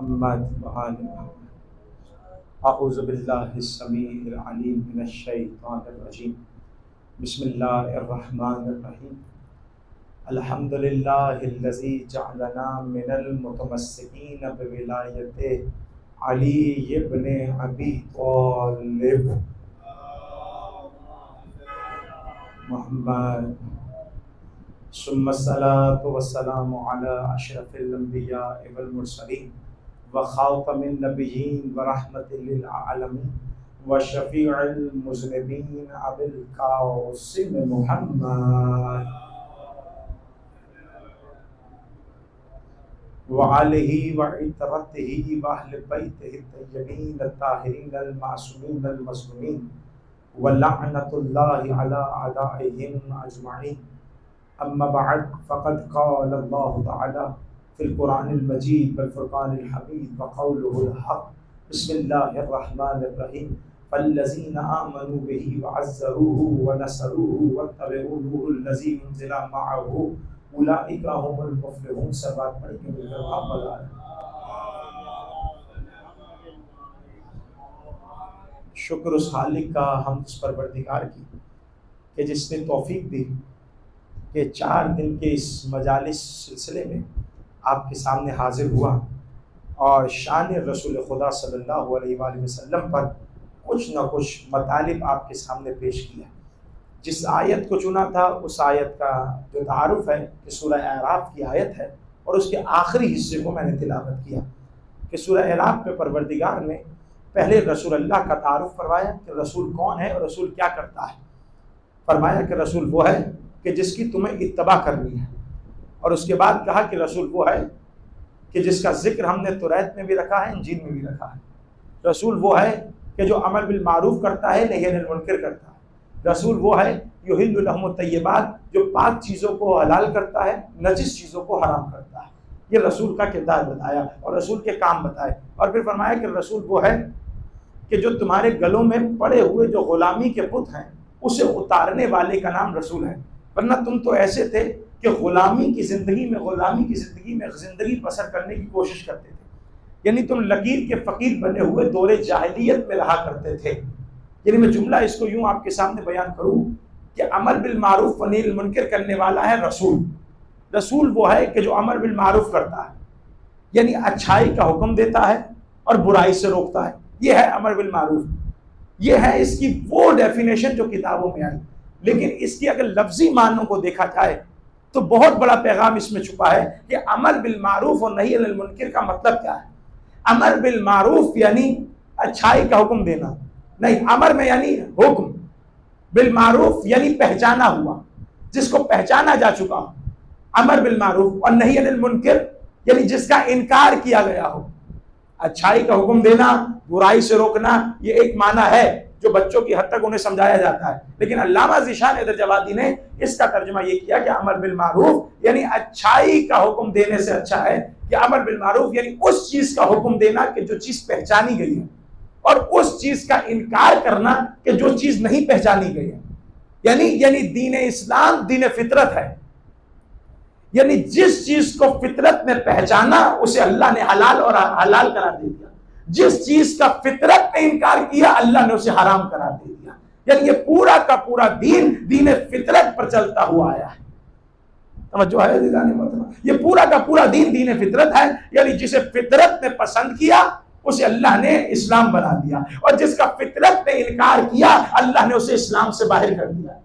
मुहम्मद व आलि मुहम्मद। अऊज़ु बिल्लाहिस समीइल अलीम मिनश शैतानिर रजीम। बिस्मिल्लाहिर रहमानिर रहीम। अल्हम्दुलिल्लाहिल्लज़ी जअलना मिनल मुतमस्सिकीन बिविलायति अली इब्न अबी तालिब मुहम्मद। सुम्मा सलातु वस्सलामु अला अशरफिल अंबिया वल मुरसलीन व खातमिन नबिय्यीन व रहमतिल लिल आलमीन व शफीउल मुज़निबीन अबिल कासिम मुहम्मद व आलिहि व इतरतिहि व अहले बैतिहि तय्यबीन अत्ताहिरीन अल मासूमीन अल मज़लूमीन व लअनतुल्लाहि अला अदाइहिम अजमईन। अम्मा बअद फ़क़द क़ाल अल्लाहु तआला फ़िल क़ुरानिल मजीद वल फ़ुरक़ानिल हमीद व क़ौलुहुल हक़। बिस्मिल्लाहिर रहमानिर रहीम। फ़ल्लज़ीना आमनू बिही व अज़्ज़रूहु व नसरूहु वत्तबऊ नूरल्लज़ी उन्ज़िला मअहू उलाइका हुमुल मुफ़्लिहून। सब बात पढ़ के मिलकर मोहम्मद। शुक्र उस खालिक का, हम उस परवरदिगार की कि जिसने तौफीक दी कि 4 दिन के इस मजालिस सिलसिले में आपके सामने हाजिर हुआ और शान रसूल खुदा सल्लल्लाहु अलैहि वसल्लम पर कुछ न कुछ मतालिब आपके सामने पेश किया। जिस आयत को चुना था उस आयत का जो तारुफ है कि सूरह अराफ की आयत है और उसके आखिरी हिस्से को मैंने तिलावत किया कि सूरह अराफ में परवरदिगार ने पहले रसूल अल्लाह का तारुफ करवाया कि रसूल कौन है और रसूल क्या करता है। फरमाया कि रसूल वो है कि जिसकी तुम्हें इत्तबा करनी है, और उसके बाद कहा कि रसूल वो है कि जिसका जिक्र हमने तौरात में भी रखा है, इंजील में भी रखा है। रसूल वो है कि जो अमल बिल मारूफ करता है, नही अनिल मुनकर करता है। रसूल वो है युहिल्लु लहुमुत तय्यबात, जो पाक चीज़ों को हलाल करता है, नजिस चीज़ों को हराम करता है। ये रसूल का किरदार बताया और रसूल के काम बताए। और फिर फरमाया कि रसूल वो है कि जो तुम्हारे गलों में पड़े हुए जो गुलामी के पुत हैं उसे उतारने वाले का नाम रसूल है। वरना तुम तो ऐसे थे कि गुलामी की ज़िंदगी में ज़िंदगी बसर करने की कोशिश करते थे। यानी तुम लकीर के फ़कीर बने हुए दौरे जाहिलियत में रहा करते थे। यानी मैं जुमला इसको यूँ आपके सामने बयान करूँ कि अमल बिल मारूफ व नही अनिल मुनकर करने वाला है रसूल। रसूल वो है कि जो अमल बिल मारूफ करता है, यानी अच्छाई का हुक्म देता है और बुराई से रोकता है। ये है अमर बिल मारूफ। ये है इसकी वो डेफिनेशन जो किताबों में आई। लेकिन इसकी अगर लफ्जी मानों को देखा जाए तो बहुत बड़ा पैगाम इसमें छुपा है कि अमर बिल मारूफ और नही अनिल मुनकर का मतलब क्या है। अमर बिल मारूफ यानी अच्छाई का हुक्म देना, नहीं, अमर में यानी हुक्म, बिल मारूफ यानी पहचाना हुआ, जिसको पहचाना जा चुका हो, अमर बिल मारूफ। और नही अनिल मुनकर यानी जिसका इनकार किया गया हो। अच्छाई का हुक्म देना, बुराई से रोकना, ये एक माना है जो बच्चों की हद तक उन्हें समझाया जाता है। लेकिन अल्लामा ज़ीशान दरजवादी ने इसका तर्जुमा ये किया कि अमर बिल मारूफ यानी अच्छाई का हुक्म देने से अच्छा है कि अमर बिल मारूफ यानी उस चीज का हुक्म देना कि जो चीज पहचानी गई है, और उस चीज का इनकार करना कि जो चीज नहीं पहचानी गई है। यानी दीन इस्लाम दीन फितरत है। यानी जिस चीज को फितरत ने पहचाना उसे अल्लाह ने हलाल और हलाल करार दे दिया। जिस चीज का फितरत ने इनकार किया अल्लाह ने उसे हराम करार दे दिया। यानी ये पूरा का पूरा दीन दीन फितरत पर चलता हुआ आया है। समझो है, ये पूरा का पूरा दीन दीन फितरत है। यानी जिसे फितरत ने पसंद किया उसे अल्लाह ने इस्लाम बना दिया, और जिसका फितरत ने इनकार किया अल्लाह ने उसे इस्लाम से बाहर कर दिया।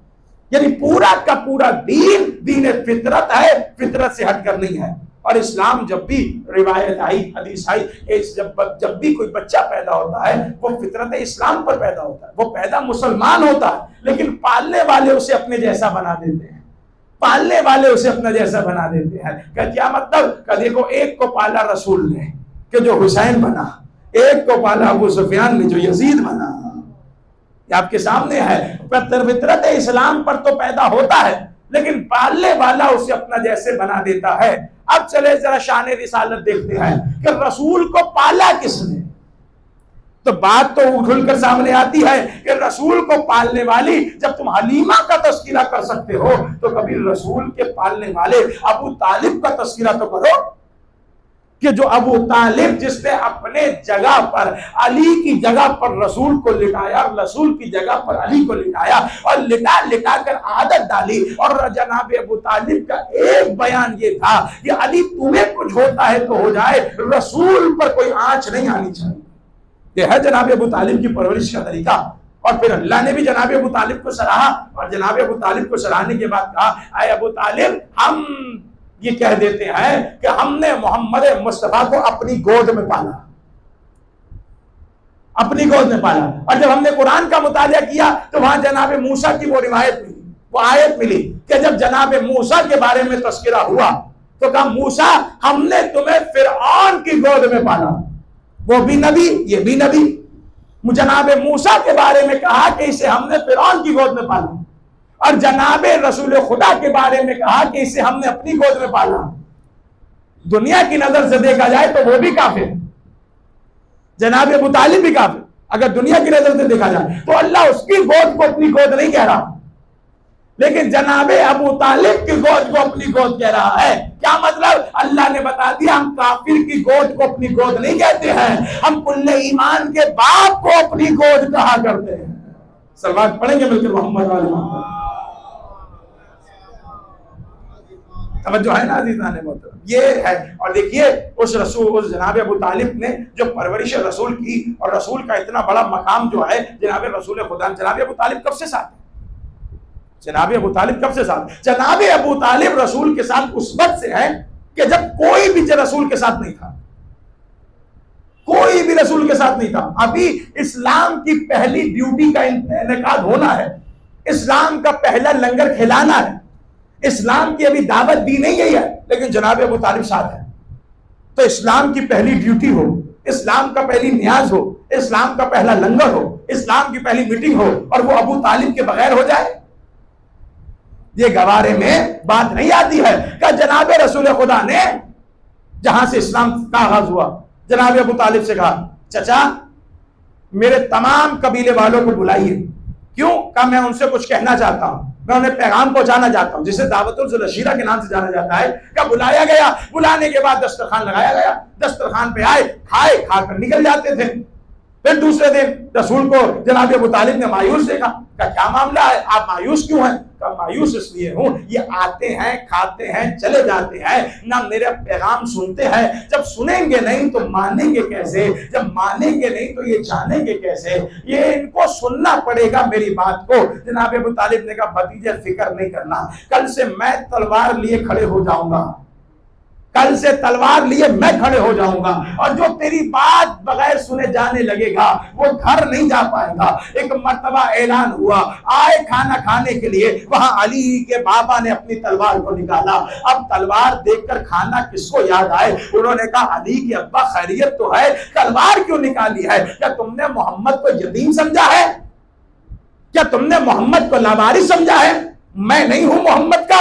यानी पूरा का पूरा दीन दीन फितरत है, फितरत से हटकर नहीं है। और इस्लाम जब भी रिवायत आई, हदीस आई, जब भी कोई बच्चा पैदा होता है वो फितरत इस्लाम पर पैदा होता है। वो पैदा मुसलमान होता है, लेकिन पालने वाले उसे अपने जैसा बना देते हैं। पालने वाले उसे अपना जैसा बना देते हैं। क्या मतलब? का देखो, एक को पाला रसूल ने कि जो हुसैन बना, एक को पाला अबू सुफियान ने जो यजीद बना। आपके सामने है। फितरत इस्लाम पर तो पैदा होता है, लेकिन पालने वाला उसे अपना जैसे बना देता है। अब चले जरा शान रिसालत देखते हैं कि रसूल को पाला किसने। तो बात तो उठल कर सामने आती है कि रसूल को पालने वाली, जब तुम हलीमा का तस्करा कर सकते हो तो कभी रसूल के पालने वाले अबू तालिब का तस्करा तो करो। कि जो अबू तालिब जिसने अपने जगह पर अली की जगह पर रसूल को लिटाया, रसूल की जगह पर अली को लिटाया और लिटा लिटा कर आदत डाली। और जनाब अबू तालिब का एक बयान ये था कि अली तुम्हें कुछ होता है तो हो जाए, रसूल पर कोई आंच नहीं आनी चाहिए। ये है जनाब अबू तालिब की परवरिश का तरीका। और फिर अल्लाह ने भी जनाब अबू तालिब को सराहा और जनाब अबू तालिब को सराहने के बाद कहा, आए अबू तालिब, हम ये कह देते हैं कि हमने मोहम्मद मुस्तफा को अपनी गोद में पाला, अपनी गोद में पाला। और जब हमने कुरान का मुतालिया किया तो वहां जनाब मूसा की वो रिवायत मिली, वो आयत मिली कि जब जनाब मूसा के बारे में तस्करा हुआ तो कहा, मूसा हमने तुम्हें फिरऔन की गोद में पाला। वो भी नबी, ये भी नबी। जनाब मूसा के बारे में कहा कि इसे हमने फिरौन की गोद में पाला, और जनाब रसूल खुदा के बारे में कहा कि इसे हमने अपनी गोद में पाला। दुनिया की नजर से देखा जाए तो वो भी काफिर, जनाब अबू तालिब भी काफिर। अगर दुनिया की नजर से देखा जाए तो अल्लाह उसकी गोद को अपनी गोद नहीं कह रहा, लेकिन जनाबे अबू तालिब की गोद को अपनी गोद कह रहा है। क्या मतलब? अल्लाह ने बता दिया, हम काफिर की गोद को अपनी गोद नहीं कहते हैं, हम कुल्ले ईमान के बाप को अपनी गोद कहा करते हैं। सलवात पढ़ेंगे मिलकर मोहम्मद वाले तवज्जो है ना अज़ीज़ान मोहतरम, ये है। और देखिए उस रसूल, उस जनाब अबू तालिब ने जो परवरिश रसूल की, और रसूल का इतना बड़ा मकाम जो है जनाब रसूल खुदा। जनाब अबू तालिब कब से साथ है? जनाब अबू तालिब कब से साथ? जनाब अबू तालिब रसूल के साथ उस वक्त से है कि जब कोई भी रसूल के साथ नहीं था, कोई भी रसूल के साथ नहीं था। अभी इस्लाम की पहली ड्यूटी का इनेकाद होना है, इस्लाम का पहला लंगर खिलाना है, इस्लाम की अभी दावत दी नहीं गई है, लेकिन जनाब अबू तालिब साथ है। तो इस्लाम की पहली ड्यूटी हो, इस्लाम का पहली नियाज हो, इस्लाम का पहला लंगर हो, इस्लाम की पहली मीटिंग हो, और वो अबू तालिब के बगैर हो जाए, ये गवारे में बात नहीं आती है। क्या जनाब रसूल खुदा ने जहां से इस्लाम का आगाज हुआ, जनाब अबू तालिब से कहा, चचा मेरे तमाम कबीले वालों को बुलाइए। क्यों? कहा मैं उनसे कुछ कहना चाहता हूं, मैं उन्हें पैगाम पहुंचाना चाहता हूं, जिसे दावतुल ज़ुलअशीरा के नाम से जाना जाता है। क्या बुलाया गया, बुलाने के बाद दस्तरखान लगाया गया, दस्तरखान पे आए, खाए, खाकर निकल जाते थे। फिर दूसरे दिन रसूल को जनाब अबू तालिब ने मायूस देखा। क्या मामला है, आप मायूस क्यों हैं? कहा मायूस इसलिए हूं, ये आते हैं, खाते हैं, चले जाते हैं, ना मेरा पैगाम सुनते हैं। जब सुनेंगे नहीं तो मानेंगे कैसे, जब मानेंगे नहीं तो ये जानेंगे कैसे, ये इनको सुनना पड़ेगा मेरी बात को। जनाब अबू तालिब ने कहा भतीजे फिक्र नहीं करना, कल से मैं तलवार लिए खड़े हो जाऊंगा, कल से तलवार लिए मैं खड़े हो जाऊंगा, और जो तेरी बात बगैर सुने जाने लगेगा वो घर नहीं जा पाएगा। एक मर्तबा ऐलान हुआ, आए खाना खाने के लिए, वहां अली के बाबा ने अपनी तलवार को निकाला। अब तलवार देखकर खाना किसको याद आए? उन्होंने कहा अली के अब्बा खैरियत तो है, तलवार क्यों निकाली है? क्या तुमने मोहम्मद को यतीम समझा है? क्या तुमने मोहम्मद को लावारिस समझा है? मैं नहीं हूं मोहम्मद का।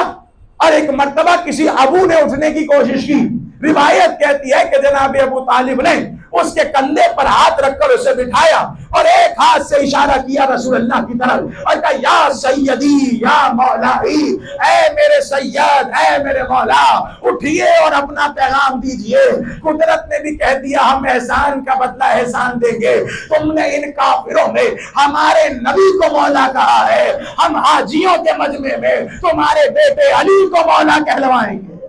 और एक मर्तबा किसी अबू ने उठने की कोशिश की, रिवायत कहती है कि जनाब अबू तालिब ने उसके कंधे पर हाथ रखकर उसे बिठाया और एक हाथ से इशारा किया रसूल अल्लाह की तरफ और कहा या सैयदी या मौलाई, ऐ मेरे सैयद, ऐ मेरे मौला, उठिए और अपना पैगाम दीजिए। कुदरत ने भी कह दिया हम एहसान का बदला एहसान देंगे। तुमने इन काफिरों में हमारे नबी को मौला कहा है, हम हाजियों के मजमे में तुम्हारे बेटे अली को मौला कहलवाएंगे।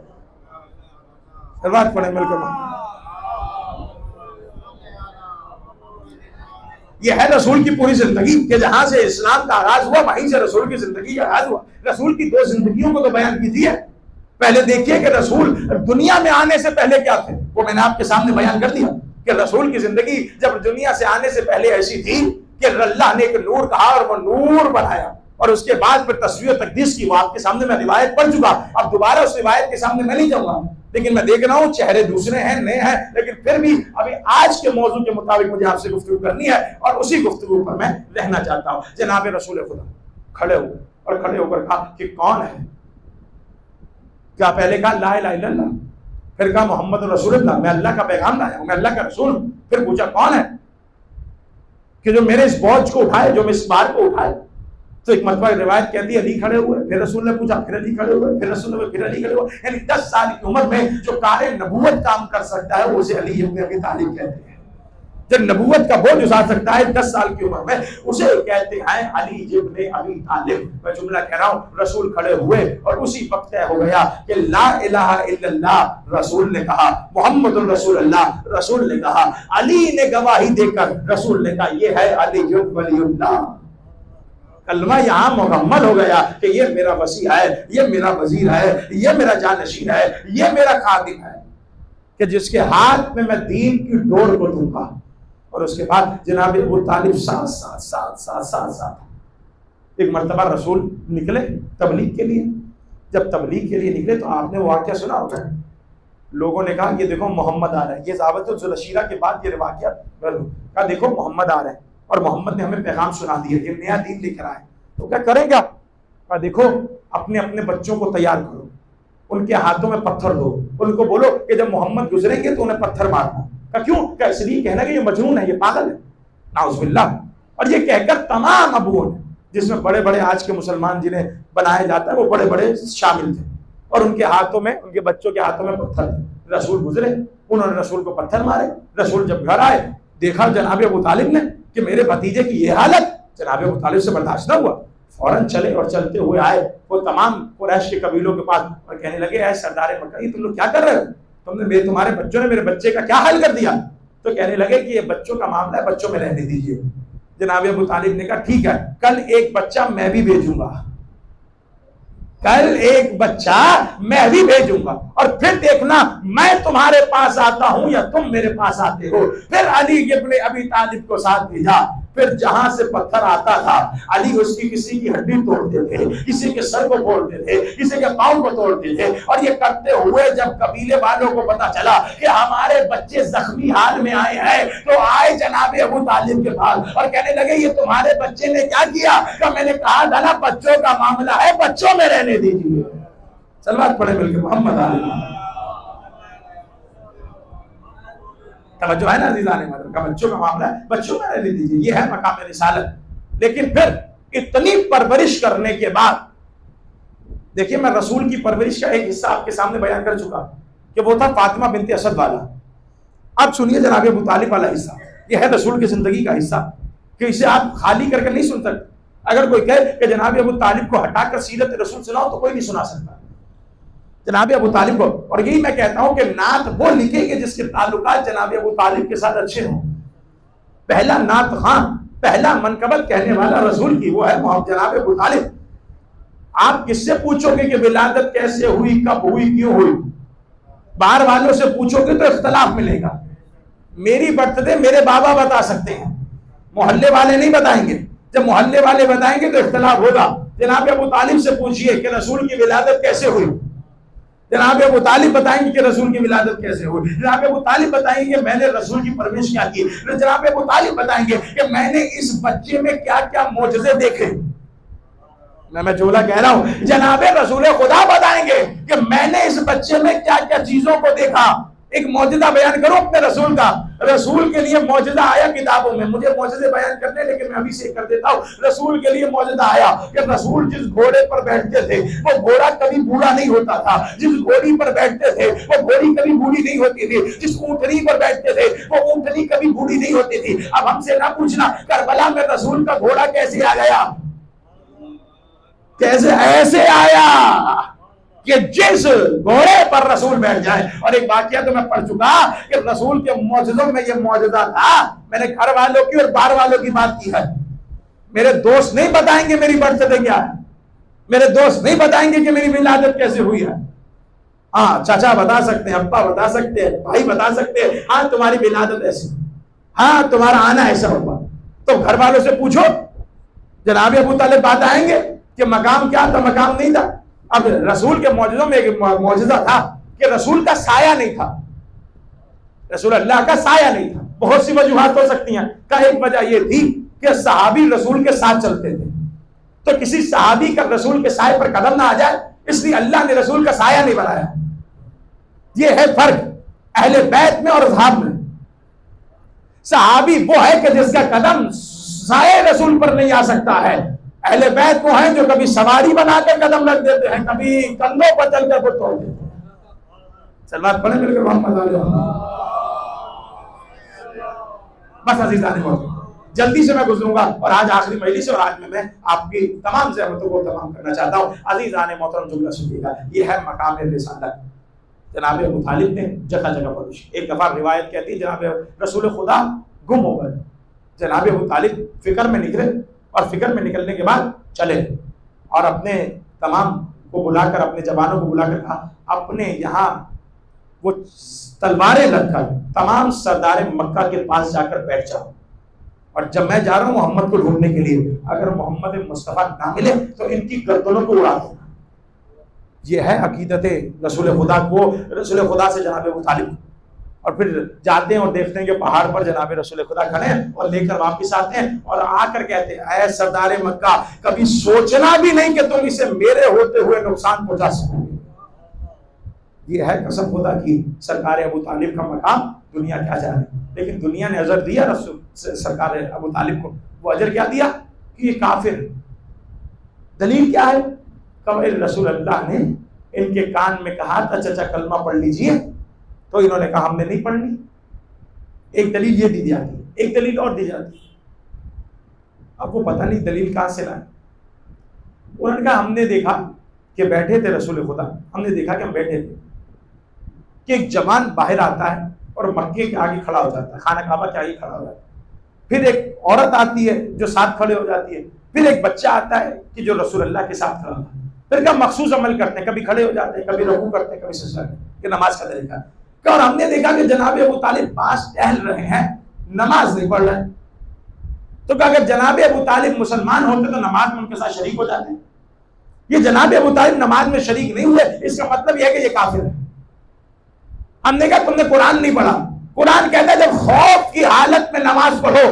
ये है रसूल की पूरी जिंदगी कि जहां से इस्लाम का आगाज हुआ वहीं से रसूल की जिंदगी का आगाज हुआ। रसूल की दो जिंदगियों को तो बयान कीजिए। पहले देखिए कि रसूल दुनिया में आने से पहले क्या थे, वो मैंने आपके सामने बयान कर दिया कि रसूल की जिंदगी जब दुनिया से आने से पहले ऐसी थी कि अल्लाह ने एक नूर कहा और वो नूर बनाया, और उसके बाद फिर तस्वीर तकदीस की वो आपके सामने मैं रिवायत पढ़ चुका। अब दोबारा उस रिवायत के सामने मैं नहीं जाऊंगा, लेकिन मैं देख रहा हूं चेहरे दूसरे हैं, नए हैं, लेकिन फिर भी अभी आज के मौजू के मुताबिक मुझे आपसे गुफ्तगू करनी है और उसी गुफ्तगू पर मैं रहना चाहता हूं। जनाब रसूल खुदा खड़े हुए और खड़े होकर कहा कि कौन है? क्या पहले कहा ला इलाहा इल्लल्लाह, फिर कहा मोहम्मद रसूलुल्लाह, मैं अल्लाह का पैगाम लाया हूं, मैं अल्लाह का रसूल हूं। फिर पूछा कौन है कि जो मेरे इस बोझ को उठाए, जो मैं इस बार को उठाए। तो एक मरतबा रिवायत कहती है अली खड़े हुए, फिर रसूल ने पूछा, फिर अली खड़े हुए, फिर रसूल ने, फिर अली खड़े हुए। यानी 10 साल की उम्र में जो कार नबूवत काम कर सकता है उसे अली इब्न अबी तालिब कहते हैं। जब नबूवत का बोझ उठा सकता है 10 साल की उम्र में, उसे कहते हैं अली इब्न अबी तालिब। मैं जुमला कह रहा हूँ, रसूल खड़े हुए और उसी वक्त तय हो गया कि ला इलाहा इल्लल्लाह, रसूल ने कहा, मुहम्मदुर रसूलुल्लाह, रसूल ने कहा, अली ने गवाही देकर रसूल ने कहा ये है अली वलीउल्लाह। कलमा यहाँ मुकम्मल हो गया कि ये मेरा वसी है, ये मेरा वजीर है, ये मेरा जानशीन है, ये मेरा खादिम है, कि जिसके हाथ में मैं दीन की डोर को दूंगा। और उसके बाद जनाब अबू तालिब साथ एक मरतबा रसूल निकले तबलीग के लिए। जब तबलीग के लिए निकले तो आपने वो वाक़या सुना होगा, लोगों ने कहा ये देखो मोहम्मद आ रहा है। ये ज़ावतुल ज़ुलशीरा के बाद ये वाक़या कहा देखो मोहम्मद आ रहा है और मोहम्मद ने हमें पैगाम सुना दिया, ये नया दीन लेकर आए। तो क्या करेंगे आप? कहा देखो अपने अपने बच्चों को तैयार करो, उनके हाथों में पत्थर दो, उनको बोलो कि जब मोहम्मद गुजरेंगे तो उन्हें पत्थर मारना। का क्यों? क्या इसलिए कहना कि ये मजनून है, ये पागल है, नाउज़ुबिल्लाह। और ये कहकर तमाम अबुओं ने, जिसमें बड़े बड़े आज के मुसलमान जिन्हें बनाया जाता है वो बड़े बड़े शामिल थे, और उनके हाथों में, उनके बच्चों के हाथों में पत्थर थे। रसूल गुजरे, उन्होंने रसूल को पत्थर मारे। रसूल जब घर आए, देखा जनाब अबू तालिब ने कि मेरे भतीजे की ये हालत, जनाब अबू तालिब से बर्दाश्त न हुआ, फौरन चले और चलते हुए आए वो तमाम कुरैश के कबीलों के पास और कहने लगे ऐ सरदार मक्का, ये तुम लोग क्या कर रहे हो? तुमने तुम्हारे बच्चों ने मेरे बच्चे का क्या हाल कर दिया? तो कहने लगे कि ये बच्चों का मामला है, बच्चों में रहने दीजिए। जनाब अबू तालिब ने कहा ठीक है, कल एक बच्चा मैं भी भेजूंगा, कल एक बच्चा मैं भी भेजूंगा, और फिर देखना मैं तुम्हारे पास आता हूं या तुम मेरे पास आते हो। फिर अली इब्न अबी तालिब को साथ भेजा। फिर जहां से पत्थर आता था अली उसकी किसी की हड्डी तोड़ते थे, किसी के सर को तोड़ते थे, किसी के पांव को तोड़ते थे। और ये करते हुए जब कबीले वालों को पता चला कि हमारे बच्चे जख्मी हाल में आए हैं, तो आए जनाब अबू तालिब के पास और कहने लगे ये तुम्हारे बच्चे ने क्या किया? तो मैंने कहा था ना बच्चों का मामला है, बच्चों में रहने दीजिए। सलवात पढ़े मिलकर मोहम्मद आले तवज्जो है ना अज़ीज़ान का, बच्चों का मामला है, बच्चों में रहने दीजिए, ये है मकाम रिसालत। लेकिन फिर इतनी परवरिश करने के बाद, देखिए मैं रसूल की परवरिश का एक हिस्सा आपके सामने बयान कर चुका कि वो था फातिमा बिनते असद वाला। अब सुनिए जनाब अबू तालिब वाला हिस्सा, ये है रसूल की जिंदगी का हिस्सा कि इसे आप खाली करके नहीं सुन सकते। अगर कोई कहे कि जनाब अबू तालिब को हटाकर सीरत रसूल सुनाओ तो कोई नहीं सुना सकता जनाब अबू तालिब को। और यही मैं कहता हूं कि नात वो लिखेंगे जिसके ताल्लुकात जनाब अबू तालिब के साथ अच्छे हों। पहला नात खान, पहला मनकबत कहने वाला रसूल की वो है जनाब अबू तालिब। आप किससे पूछोगे कि विलादत कैसे हुई, कब हुई, क्यों हुई? बाहर वालों से पूछोगे तो इख्तलाफ मिलेगा। मेरी बर्थडे मेरे बाबा बता सकते हैं, मोहल्ले वाले नहीं बताएंगे। जब मोहल्ले वाले बताएंगे तो इख्तलाफ होगा। जनाब अबू तालिब से पूछिए कि रसूल की विलादत कैसे हुई, जनाब अबू तालिब बताएंगे कि रसूल की विलादत कैसे हुई। जनाब अबू तालिब बताएंगे मैंने रसूल की परवरिश क्या की। जनाब अबू तालिब बताएंगे कि मैंने इस बच्चे में क्या क्या मोजज़े देखे। मैं जुमला कह रहा हूं, जनाब रसूल खुदा बताएंगे कि मैंने इस बच्चे में क्या क्या चीजों को देखा। एक मौजज़ा बयान करो अपने रसूल का। रसूल के लिए मौजज़ा आया किताबों में, मुझे मौजज़े बयान करने, लेकिन मैं अभी से कर देता हूँ। रसूल के लिए मौजज़ा आया कि रसूल जिस घोड़े पर बैठते थे वो घोड़ा कभी बूढ़ा नहीं होता था, जिस घोड़ी पर बैठते थे वो घोड़ी कभी बूढ़ी नहीं होती थी, जिस ऊँटनी पर बैठते थे वो ऊँटनी कभी बूढ़ी नहीं होती थी। अब हमसे ना पूछना करबला में रसूल का घोड़ा कैसे आ गया, कैसे ऐसे आया कि जिस घोड़े पर रसूल बैठ जाए। और एक वाकया तो मैं पढ़ चुका कि रसूल के मौजज़ों में ये मौजूदा था। मैंने घर वालों की और बाहर वालों की बात की है। मेरे दोस्त नहीं बताएंगे मेरी बर्थडे क्या है, मेरे दोस्त नहीं बताएंगे कि मेरी विलादत कैसे हुई है। हाँ चाचा बता सकते हैं, अब्बा बता सकते हैं, भाई बता सकते हैं, हाँ तुम्हारी विलादत ऐसी, हाँ तुम्हारा आना ऐसा होगा। तो घर वालों से पूछो, जनाब अबू तालिब बात आएंगे कि मकाम क्या था, मकाम नहीं था। अब रसूल के मौजज़ों में एक मौजज़ा था कि रसूल का साया नहीं था, रसूल अल्लाह का साया नहीं था। बहुत सी वजूहात हो सकती हैं। का एक वजह यह थी कि सहाबी रसूल के साथ चलते थे, तो किसी सहाबी का रसूल के साए पर कदम ना आ जाए, इसलिए अल्लाह ने रसूल का साया नहीं बनाया। यह है फर्क अहले बैत में और असहाब में। सहाबी वो है कि जिसका कदम साए रसूल पर नहीं आ सकता है, अहले बैत वो हैं जो कभी सवारी बनाकर कदम रख देते हैं, कभी कंधों पर चलकर को तोड़ देते हैं। सलवात पढ़े मिलकर मोहम्मद। बस अजीज़ान मोहतरम, जल्दी से मैं गुजरूंगा और आज आखिरी मजलिस है और आज मैं आपकी तमाम ज़हमतों को तमाम करना चाहता हूँ। अजीज़ान मोहतरम जुमला सुनिएगा, ये है मकाम रिसालत। जनाब अबू तालिब ने जगह जगह पर एक दफ़ा रिवायत कहती है जनाब रसूल खुदा गुम हो गए। जनाब अबू तालिब फिक्र में निकले और फिक्र में निकलने के बाद चले और अपने तमाम को बुलाकर, अपने जवानों को बुलाकर कहा अपने यहाँ वो तलवारें रखकर तमाम सरदार मक्का के पास जाकर बैठ जाओ और जब मैं जा रहा हूँ मोहम्मद को ढूंढने के लिए, अगर मोहम्मद मुस्तफ़ा ना मिले तो इनकी गर्दनों को उड़ा दूंगा। ये है अकीदत रसूल खुदा को, रसूल खुदा से जनाब अबू तालिब। और फिर जाते हैं और देखते हैं कि पहाड़ पर जनाब रसूल खुदा खड़े हैं और लेकर वापस आते हैं और आकर कहते हैं ऐ सरदार मक्का, कभी सोचना भी नहीं कि तुम इसे मेरे होते हुए नुकसान पहुंचा सकोगे। ये है कसम खुदा की सरकार अबू तालिब का मकाम, दुनिया क्या जाने। लेकिन दुनिया ने अजर दिया रसूल सरकार अबू तालिब को, वो अजर क्या दिया कि ये काफिर। दलील क्या है? कब रसूल अल्लाह ने इनके कान में कहा था चाचा कलमा पढ़ लीजिए, तो इन्होंने कहा हमने नहीं पढ़नी। एक दलील ये दी जाती है, एक दलील और दी जाती है। अब वो पता नहीं दलील कहाँ से लाए। उन्होंने कहा हमने देखा कि बैठे थे रसूल खुदा, हमने देखा कि हम बैठे थे कि एक जवान बाहर आता है और मक्के के आगे खड़ा हो जाता है, खाना काबा के आगे खड़ा हो जाता है। फिर एक औरत आती है जो साथ खड़े हो जाती है। फिर एक बच्चा आता है कि जो रसूल अल्लाह के साथ खड़ा होता है। फिर क्या मखसूस अमल करते हैं, कभी खड़े हो जाते हैं, कभी रुकू करते हैं, कभी सजदा करते हैं। ये नमाज का तरीका। और हमने देखा कि जनाब अबू तालिब पास टहल रहे हैं, नमाज नहीं पढ़ रहे। तो अगर जनाब अबू तालिब मुसलमान होते तो नमाज में उनके साथ शरीक हो जाते हैं। ये जनाब अबू तालिब नमाज में शरीक नहीं हुए, इसका मतलब यह है कि ये काफिर है। हमने कहा तुमने कुरान नहीं पढ़ा। कुरान कहता है जब खौफ की हालत में नमाज पढ़ो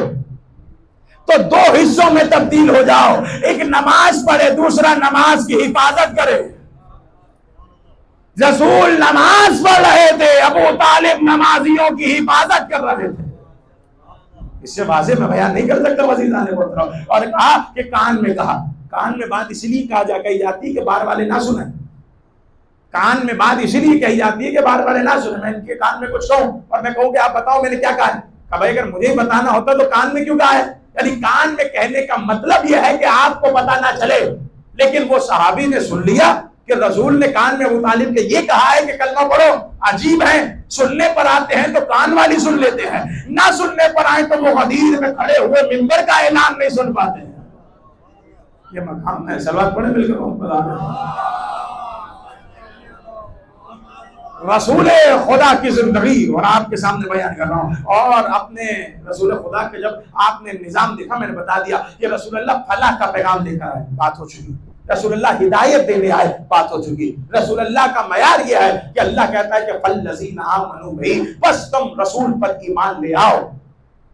तो दो हिस्सों में तब्दील हो जाओ, एक नमाज पढ़े, दूसरा नमाज की हिफाजत करे। रसूल नमाज पढ़ रहे थे, अबू तालिब नमाजियों की हिफाजत कर रहे थे। इससे वाज़ेह मैं बयान नहीं कर सकता वज़ीरान ने बोल। और कहा कि कान में कहा, कान में बात इसलिए कही जाती है कि बाहर वाले ना सुने। कान में बात इसलिए कही जाती है कि बाहर वाले ना सुने। मैं इनके कान में कुछ कहूं और मैं कहूं कि आप बताओ मैंने क्या कहा है। भाई अगर मुझे ही बताना होता तो कान में क्यों कहा है? यानी कान में कहने का मतलब यह है कि आपको पता ना चले। लेकिन वो सहाबी ने सुन लिया कि रसूल ने कान में अबू तालिब के ये कहा है कि कलमा पढ़ो। अजीब है, सुनने पर आते हैं तो कान वाली सुन लेते हैं, ना सुनने पर आए तो वो गदीर में खड़े हुए मिंबर का ऐलान नहीं सुन पाते हैं। ये मकाम है। सलवात पढ़े मिलकर। रसूल खुदा की जिंदगी और आपके सामने बयान कर रहा हूँ। और अपने रसूल खुदा के जब आपने निजाम देखा, मैंने बता दिया कि रसूल अल्लाह फलाह का पैगाम लेकर आए, बात हो चुकी। रसूल अल्लाह हिदायत देने आए, बात हो चुकी। रसूल अल्लाह का मयार ये है कि अल्लाह कहता है कि फल्लज़ीना आमनू भी, बस तुम रसूल पर ईमान ले आओ।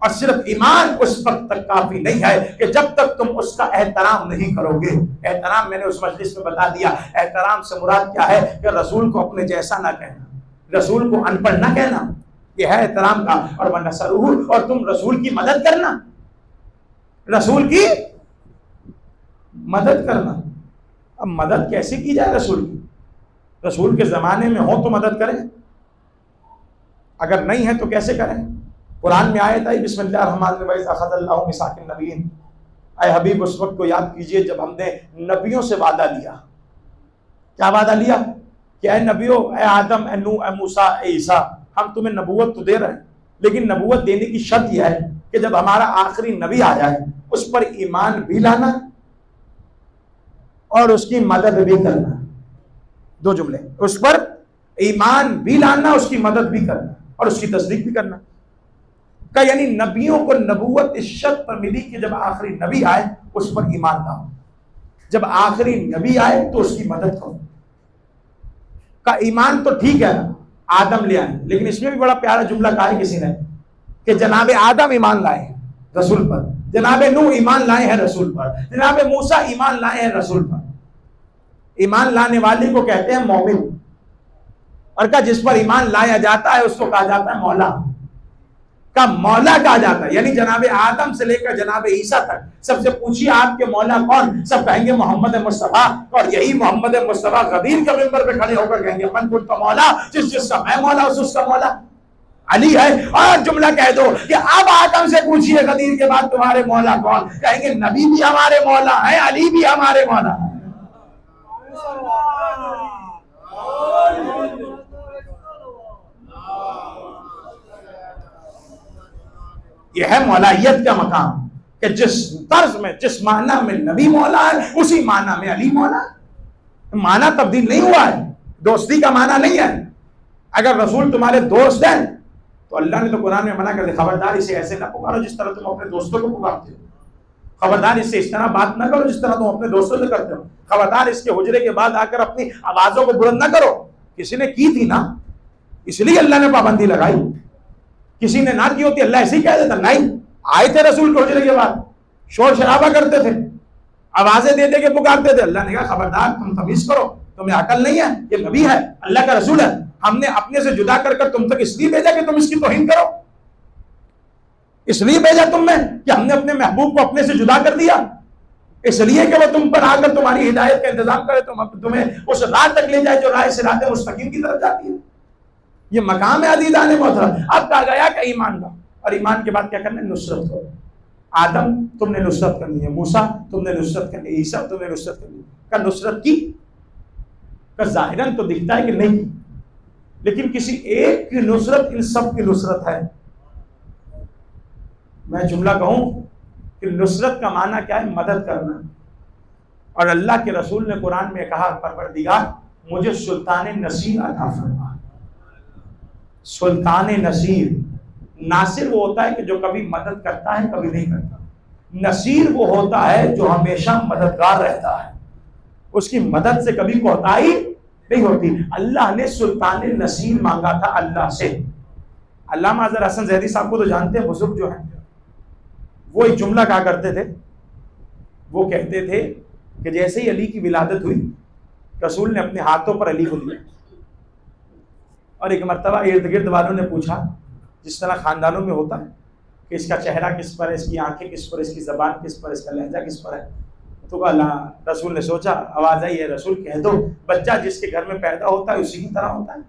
और सिर्फ ईमान उस वक्त तक काफी नहीं है कि जब तक तुम उसका एहतराम नहीं करोगे। एहतराम मैंने उस मजलिस में बता दिया। एहतराम से मुराद क्या है कि रसूल को अपने जैसा ना कहना, रसूल को अनपढ़ ना कहना, यह है एहतराम का। और वनसरूहु, और तुम रसूल की मदद करना, रसूल की मदद करना। अब मदद कैसे की जाए रसूल की? रसूल के जमाने में हो तो मदद करें, अगर नहीं है तो कैसे करें? कुरान में आयत आई बिस्मिल्लाहिर्रहमानिर्रहीम। ऐ हबीब उस वक्त को याद कीजिए जब हमने नबियों से वादा लिया। क्या वादा लिया? कि ऐ नबियों, ऐ आदम, ऐ नूह, ऐ मूसा, ऐ ईसा, हम तुम्हें नबूवत तो दे रहे हैं, लेकिन नबूवत देने की शर्त यह है कि जब हमारा आखिरी नबी आ जाए उस पर ईमान भी लाना और उसकी मदद भी करना। दो जुमले, उस पर ईमान भी लाना, उसकी मदद भी करना और उसकी तस्दीक भी करना का। यानी नबियों को नबूवत इस शर्त पर मिली कि जब आखिरी नबी आए उस पर ईमान लाओ, जब आखिरी नबी आए तो उसकी मदद करो। का ईमान तो ठीक है, आदम ले आए, लेकिन इसमें भी बड़ा प्यारा जुमला कहा है किसी ने कि जनाबे आदम ईमान लाए हैं रसूल पर, जनाबे नूह ईमान लाए हैं रसूल पर, जनाबे मूसा ईमान लाए हैं रसूल पर। ईमान लाने वाले को कहते हैं मोमिन, और का जिस पर ईमान लाया जाता है उसको कहा जाता है मौला। का मौला कहा जाता है। यानी जनाबे आदम से लेकर जनाबे ईसा तक सबसे पूछिए आपके मौला कौन, सब कहेंगे मोहम्मद मुस्तफा। और यही मोहम्मद मुस्तफा गदीर के मिंबर पे खड़े होकर कहेंगे मन कुंत मौला, जिसका मैं मौला उसका मौला अली है। और जुमला कह दो कि अब आदम से पूछिए गदीर के बाद तुम्हारे मौला कौन, कहेंगे नबी भी हमारे मौला है, अली भी हमारे मौला है। यह है मौलाइयत का मकाम कि जिस तर्ज में, जिस माना में नबी मौला है, उसी माना में अली मौला है। माना तब्दील नहीं हुआ है, दोस्ती का माना नहीं है। अगर रसूल तुम्हारे दोस्त हैं तो अल्लाह ने तो कुरान में मना कर दिया, खबरदार इसे ऐसे ना पुकारो जिस तरह तुम अपने दोस्तों को पुकारते हो, खबरदार इससे इस तरह बात ना करो जिस तरह तुम अपने दोस्तों से करते हो, खबरदार इसके हुजरे के बाद आकर अपनी आवाजों को बुलंद ना करो। किसी ने की थी ना, इसलिए अल्लाह ने पाबंदी लगाई। किसी ने ना की होती अल्लाह ऐसे ही कह देता। नहीं, आए थे रसूल के हुजरे के बाद, शोर शराबा करते थे, आवाजें दे दे के पुकारते थे। अल्लाह ने कहा खबरदार तुम तमीज करो, तुम्हें अकल नहीं है, ये नबी है, अल्लाह का रसूल है, हमने अपने से जुदा कर कर तुम तक इसलिए भेजा कि तुम इसकी तौहीन करो, इसलिए भेजा तुम में कि हमने अपने महबूब को अपने से जुदा कर दिया, इसलिए कि वो तुम पर आकर तुम्हारी हिदायत का इंतजाम करे, तुम्हें उस राह तक ले जाए जो राह सिरात मुस्तकीम की तरफ जाती है। ये मकाम है अदीदान मोहतरम। अब कहा गया कि ईमान ला, और ईमान के बाद क्या करना है, नुसरत करो। आदम तुमने नुसरत करनी है, मूसा तुमने नुसरत करनी है, ईसा तुमने नुसरत करनी है। का नुसरत की का जाहिरन तो दिखता है कि नहीं, लेकिन किसी एक की नुसरत इन सब की नुसरत है। मैं जुमला कहूं कि नुसरत का माना क्या है, मदद करना। और अल्लाह के रसूल ने कुरान में कहा परवरदिगार मुझे सुल्तान नसीर अता फरमा। सुल्तान नसीर, नासिर वो होता है कि जो कभी मदद करता है कभी नहीं करता, नसीर वो होता है जो हमेशा मददगार रहता है, उसकी मदद से कभी कोताही नहीं होती। अल्लाह ने सुल्तान नसीर मांगा था अल्लाह से। अल्लामा अज़हर हसन ज़ैदी साहब को तो जानते हैं, बुजुर्ग जो है, वो एक जुमला कहा करते थे। वो कहते थे कि जैसे ही अली की विलादत हुई, रसूल ने अपने हाथों पर अली को लिया, और एक मर्तबा इर्द गिर्द वालों ने पूछा, जिस तरह खानदानों में होता है कि इसका चेहरा किस पर है, इसकी आंखें किस पर, इसकी जबान किस पर, इसका लहजा किस पर है। तो अल्लाह रसूल ने सोचा, आवाज आई है रसूल कह दो बच्चा जिसके घर में पैदा होता है उसी की तरह होता है।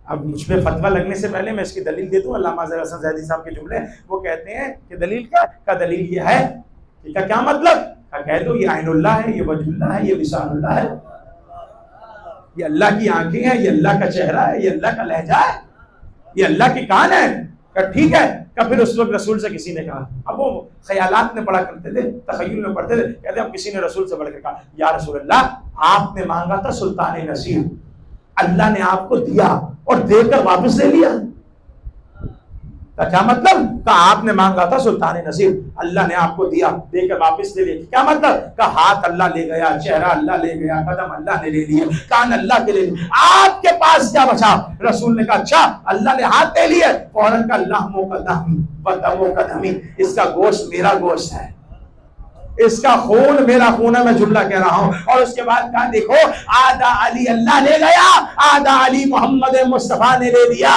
अब मुझ पे फतवा लगने से पहले मैं इसकी दलील दे दूं। अल्लामा अज़हर हसन ज़ैदी साहब के जुमले, वो कहते हैं कि दलील का दलील ये है कि क्या मतलब, कह दो ये आइनुल्लाह है, ये वजहुल्लाह है, ये लिसानुल्लाह है, ये अल्लाह की आंखें हैं, ये अल्लाह का चेहरा है, ये अल्लाह का लहजा है, ये अल्लाह की कान है। ठीक है। का फिर उस वक्त रसूल से किसी ने कहा, अब वो ख्यालात में पढ़ा करते थे, तखय्युल में पढ़ते थे, कहते अब किसी ने रसूल से बढ़कर कहा या रसूल अल्लाह आपने मांगा था सुल्तान नसीर, अल्लाह ने आपको दिया और देकर वापस ले लिया। का क्या मतलब, का आपने मांगा था सुल्तान नसीर, अल्लाह ने आपको दिया देकर वापस ले लिया। क्या मतलब, का हाथ अल्लाह ले गया, चेहरा अल्लाह ले गया, कदम अल्लाह ने ले लिए, कान अल्लाह के ले लिए, आपके पास क्या बचा। रसूल ने कहा अच्छा अल्लाह ने हाथ ले लिए, फौरन का लहमो कदमी व दमो कदमी, इसका गोश्त मेरा गोश्त है, इसका खून मेरा खून है। मैं जुमला कह रहा हूं। और उसके बाद कहा देखो आधा अली अल्लाह ले गया, आधा अली मोहम्मद मुस्तफा ने ले लिया।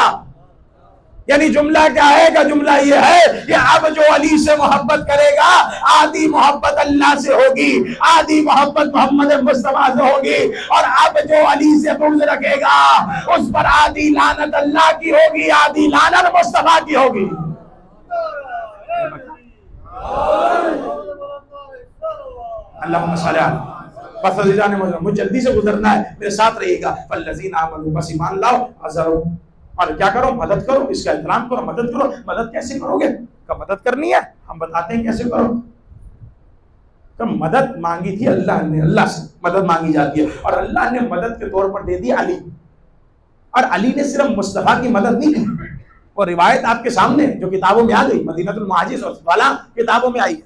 यानी जुमला क्या है, का जुमला ये है कि अब जो अली से मोहब्बत करेगा, आधी मोहब्बत अल्लाह से होगी, आधी मोहब्बत मोहम्मद मुस्तफा से होगी, और अब जो अली से बुग़्ज़ रखेगा उस पर आधी लानत अल्लाह की होगी, आधी लानत मुस्तफा की होगी। अल्लाह मुझे जल्दी से गुजरना है, मेरे साथ रहिएगा। फल्लज़ीना आमनू, बस ईमान लाओ, अज़रो, और क्या करो, मदद करो, इसका एहतराम करो, मदद करो। मदद कैसे करोगे, का मदद करनी है, हम बताते हैं कैसे करो। तो मदद मांगी थी अल्लाह ने, अल्लाह से मदद मांगी जाती है, और अल्लाह ने मदद के तौर पर दे दी अली। और अली ने सिर्फ मुस्तफा की मदद नहीं की, वो रिवायत आपके सामने जो किताबों में आ गई, मदीनतुल मुहाजिर वाला किताबों में आई है,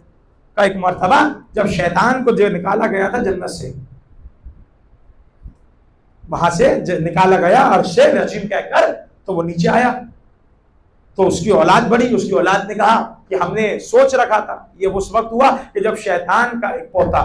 का एक मर्तबा जब शैतान को जो निकाला गया था जन्नत से, वहां से निकाला गया और शेर रजीम कहकर तो वो नीचे आया, तो उसकी औलाद बढ़ी। उसकी औलाद ने कहा कि हमने सोच रखा था, ये उस वक्त हुआ कि जब शैतान का एक पोता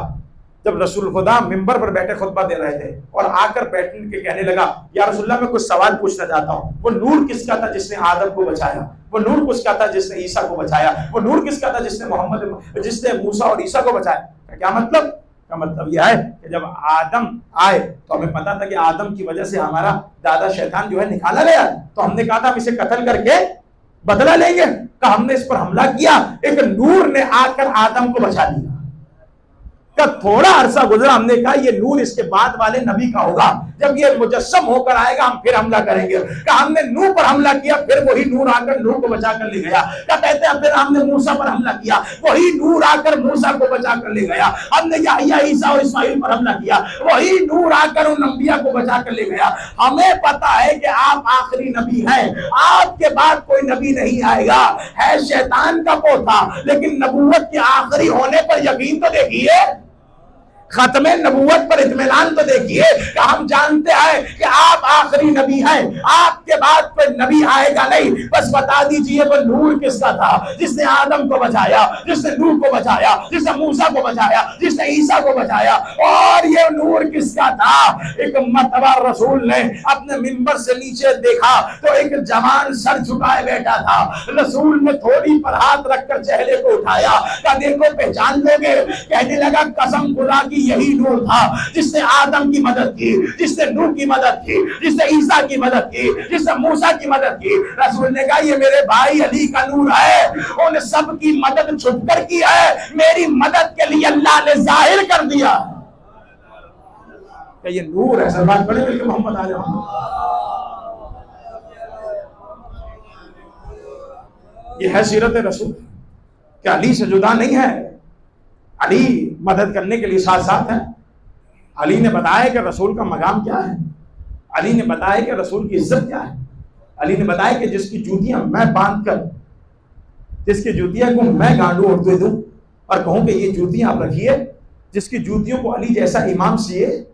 जब रसूल खुदा मिंबर पर बैठे खुतबा दे रहे थे और आकर बैठने के कहने लगा, या रसूलुल्लाह मैं कुछ सवाल पूछना चाहता हूँ, वो नूर किसका था जिसने आदम को बचाया? वो नूर किसका था जिसने ईसा को बचाया? वो नूर किसका था जिसने मूसा और ईसा को बचाया? क्या मतलब? का मतलब यह है कि जब आदम आए तो हमें पता था कि आदम की वजह से हमारा दादा शैतान जो है निकाला गया, तो हमने कहा था हम इसे कत्ल करके बदला लेंगे। का हमने इस पर हमला किया, एक नूर ने आकर आदम को बचा लिया। का थोड़ा अरसा गुजरा, हमने कहा ये नूर इसके बाद वाले नबी का होगा, जब ये मुजस्सम होकर आएगा हम फिर हमला करेंगे। का हमने नूह पर हमला किया, फिर वही नूर आकर नूह को बचा कर ले गया। क्या कहते हैं, फिर हमने मूसा पर हमला किया, वही नूर आकर मूसा को बचा कर ले गया। हमने याह्या, ईसा और इस्माइल पर हमला किया, वही नूर आकर उन अंबिया को बचा कर ले गया। हमें पता है कि आप आखिरी नबी हैं, आपके बाद कोई नबी नहीं आएगा। है शैतान का पोता, लेकिन नबूवत के आखिरी होने पर यकीन तो देखिए, खत्मे नबूवत पर इत्मीनान तो देखिए कि हम जानते हैं कि आप आखिरी नबी हैं, आपके बाद कोई नबी आएगा नहीं। बस बता दीजिए वो नूर किसका था जिसने आदम को बचाया, जिसने नूह को बचाया, जिसने मूसा को बचाया, जिसने ईसा को बचाया? और ये नूर किसका था? एक मरतबा रसूल ने अपने मिंबर से नीचे देखा तो एक जवान सर झुकाए बैठा था। रसूल ने थोड़ी पर हाथ रखकर चेहरे को उठाया, कहा देखो पहचान लोगे? कहने लगा कसम खुदा की यही नूर था जिसने आदम की मदद की, जिसने नूह की मदद की, जिसने ईसा की मदद की, जिसने मूसा की मदद की। रसूल ने कहा ये मेरे भाई अली का नूर है, उन सब की मदद छुपकर की है, मेरी मदद के लिए अल्लाह ने जाहिर कर दिया। ये नूर है। सरबात पढ़े मिलकर मोहम्मद आ जाओ। ये है सीरत रसूल। क्या अली से जुदा नहीं है? अली मदद करने के लिए साथ साथ है। अली ने बताया कि रसूल का मकाम क्या है, अली ने बताया कि रसूल की इज्जत क्या है। अली ने बताया कि जिसकी जूतियां मैं बांध कर, जिसकी जूतियां को मैं गांडू उड़ दे दूं और कहूं कि ये जूतियां आप रखिए, जिसकी जूतियों को अली जैसा इमाम सिए,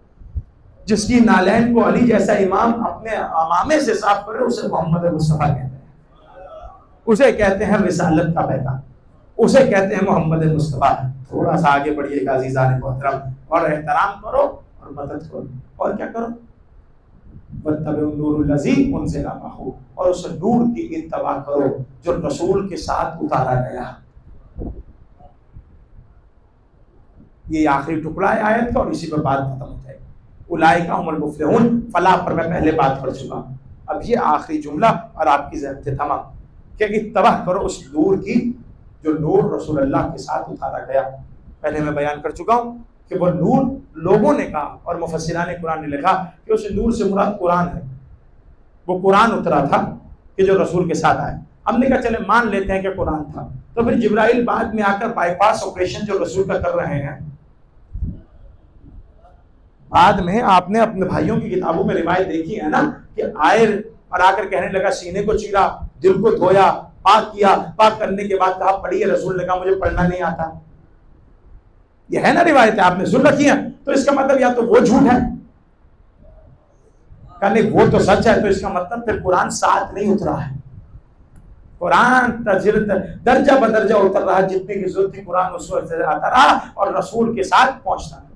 जिसकी नालैन को अली जैसा इमाम अपने अमामे से साफ करे, उसे मोहम्मद मुस्तफा कहते हैं। उसे कहते हैं रिसालत का पैगाम, उसे कहते हैं मोहम्मद मुस्तफा। थोड़ा सा आगे बढ़िएगा अजीज़ान मोहतरम, और एहतराम करो और मदद करो, और क्या करो? और उस नूर की इत्तबा करो जो रसूल के साथ उतारा गया। ये आखिरी टुकड़ा है आयत का और इसी पर बात खत्म हो जाएगी। उलाइका हुमुल मुफ्लिहून, फलाह पर मैं पहले बात कर चुका। अब ये आखिरी जुमला और आपकी ज़हन से तमाम क्या इत्तबा करो उस नूर की जो नूर रसूलुल्लाह के साथ उतारा गया। पहले मैं बयान कर चुका हूँ कि वो नूर लोगों ने कहा और मुफस्सिराने कुरान ने लिखा कि उस नूर से मुराद कुरान है। वो कुरान उतरा था कि जो रसूल के साथ आए। हमने कहा चले मान लेते हैं कि कुरान था, तो फिर जिब्राइल बाद में आकर बाईपास ऑपरेशन जो रसूल का कर रहे हैं, बाद में आपने अपने भाइयों की किताबों में रिवायत देखी है ना कि आए और आकर कहने लगा, सीने को चीरा, दिल को धोया, पाक किया, पाक करने के बाद कहा पढ़िए। रसूल ने कहा मुझे पढ़ना नहीं आता। ये है ना रिवायत, आपने सुन रखी है। तो इसका मतलब या तो वो झूठ है, नहीं वो तो सच है, तो इसका मतलब फिर कुरान साथ नहीं उतरा है। कुरान दर्जा बदर्जा उतर रहा, जितने की जरूरत थी कुरान उस वक्त आता रहा और रसूल के साथ पहुंचता है।